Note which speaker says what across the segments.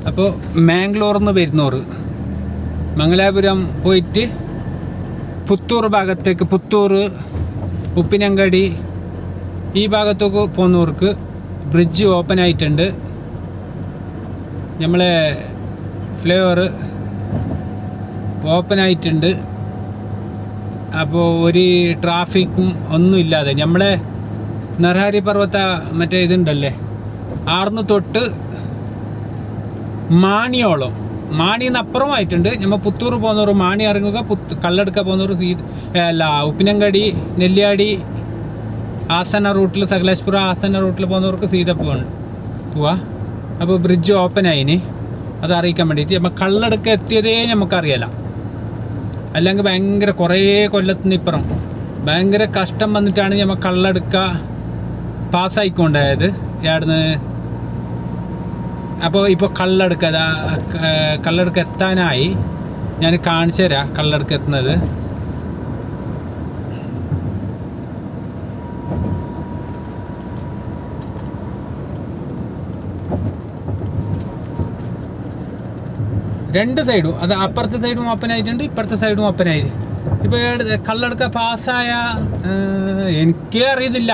Speaker 1: അപ്പോൾ മാംഗ്ലൂരിൽ നിന്ന് വരുന്നവർ മംഗലാപുരം പോയിട്ട് പുത്തൂർ ഭാഗത്തേക്ക്, പുത്തൂർ, ഉപ്പിനങ്കടി ഈ ഭാഗത്തേക്ക് പോകുന്നവർക്ക് ബ്രിഡ്ജ് ഓപ്പൺ ആയിട്ടുണ്ട്. നമ്മളെ ഫ്ലൈഓവർ ഓപ്പൺ ആയിട്ടുണ്ട്. അപ്പോൾ ഒരു ട്രാഫിക്കും ഒന്നുമില്ലാതെ നമ്മളെ നർഹാരി പർവ്വത മറ്റേ ഇതുണ്ടല്ലേ, ആർന്ന് തൊട്ട് മാണിയോളം, മാണിന്ന് അപ്പുറമായിട്ടുണ്ട്. നമ്മൾ പുത്തൂർ പോകുന്നവർ മാണി ഇറങ്ങുക, കള്ളെടുക്ക പോകുന്നവർ ഉപ്പിനങ്കടി, നെല്ലിയാടി, ആസന റൂട്ടിൽ, സകലേശ്പുര ആസന റൂട്ടിൽ പോകുന്നവർക്ക് പോവാ. അപ്പോൾ ബ്രിഡ്ജ് ഓപ്പൺ ആയിന്, അത് അറിയിക്കാൻ വേണ്ടിയിട്ട്. നമ്മൾ കള്ളെടുക്ക എത്തിയതേ നമുക്കറിയാല. അല്ലെങ്കിൽ ഭയങ്കര കുറേ കൊല്ലത്തിന് ഇപ്പുറം ഭയങ്കര കഷ്ടം വന്നിട്ടാണ് നമ്മൾ കള്ളെടുക്ക പാസ്സായിക്കൊണ്ടായത് ഇവിടുന്ന്. അപ്പോൾ ഇപ്പോൾ കള്ളെടുക്ക എത്താനായി. ഞാൻ കാണിച്ചു തരാം കള്ളെടുക്ക എത്തുന്നത്. രണ്ട് സൈഡും, അത് അപ്പുറത്തെ സൈഡും ഓപ്പൺ ആയിട്ടുണ്ട്, ഇപ്പുറത്തെ സൈഡും ഓപ്പൺ ആയി. ഇപ്പോൾ കള്ളെടുക്ക പാസ്സായ എനിക്കേ അറിയുന്നില്ല,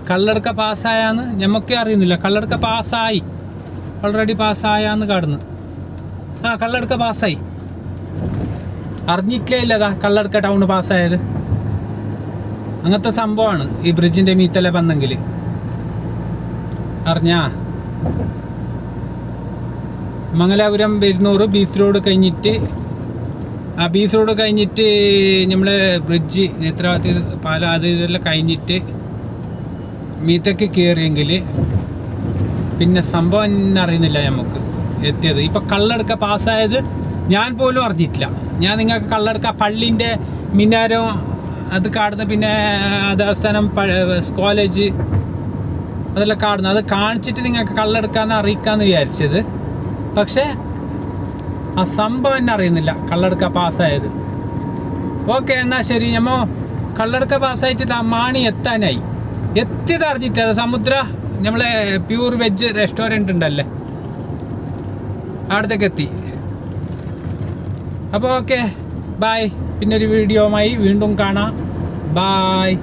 Speaker 1: കള്ളെടുക്ക പാസ്സായാന്ന് ഞമ്മക്കേ അറിയുന്നില്ല. കള്ളെടുക്ക പാസ്സായി, ഓൾറെഡി പാസ്സായാന്ന് കാണുന്നു. കള്ളെടുക്ക പാസ്സായി, അറിഞ്ഞിട്ടേ ഇല്ലതാ കള്ളെടുക്ക ടൗണ് പാസ്സായത്. അങ്ങനത്തെ സംഭവമാണ് ഈ ബ്രിഡ്ജിൻ്റെ മീത്തല വന്നെങ്കിൽ. അറിഞ്ഞാ മംഗലാപുരം വരുന്നൂറ് ബീച്ച് റോഡ് കഴിഞ്ഞിട്ട്, ആ ബീച്ച് റോഡ് കഴിഞ്ഞിട്ട് നമ്മളെ ബ്രിഡ്ജ് നേത്രാവതി പാല അത് ഇതെല്ലാം കഴിഞ്ഞിട്ട് മീത്തക്ക് കയറിയെങ്കിൽ പിന്നെ സംഭവം അറിയുന്നില്ല നമുക്ക് എത്തിയത്. ഇപ്പം കള്ളെടുക്ക പാസ്സായത് ഞാൻ പോലും അറിഞ്ഞിട്ടില്ല. ഞാൻ നിങ്ങൾക്ക് കള്ളെടുക്ക പള്ളിൻ്റെ മിനാരം അത് കാണുന്ന, പിന്നെ ദേവസ്ഥാനം, കോളേജ് അതെല്ലാം കാണുന്നത്, അത് കാണിച്ചിട്ട് നിങ്ങൾക്ക് കള്ളെടുക്കാമെന്ന് അറിയിക്കാമെന്ന് വിചാരിച്ചത്. പക്ഷേ ആ സംഭവം എന്നെ അറിയുന്നില്ല, കള്ളെടുക്ക പാസ്സായത്. ഓക്കെ, എന്നാൽ ശരി. നമ്മൾ കള്ളെടുക്ക പാസ്സായിട്ട് ആ മാണി എത്താനായി. എത്തിയത് അറിഞ്ഞിട്ട് അത് സമുദ്ര നമ്മളെ പ്യൂർ വെജ് റെസ്റ്റോറൻറ്റ് ഉണ്ടല്ലേ, അവിടത്തേക്ക് എത്തി. അപ്പോൾ ഓക്കെ, ബായ്. പിന്നെ ഒരു വീഡിയോയുമായി വീണ്ടും കാണാം. ബായ്.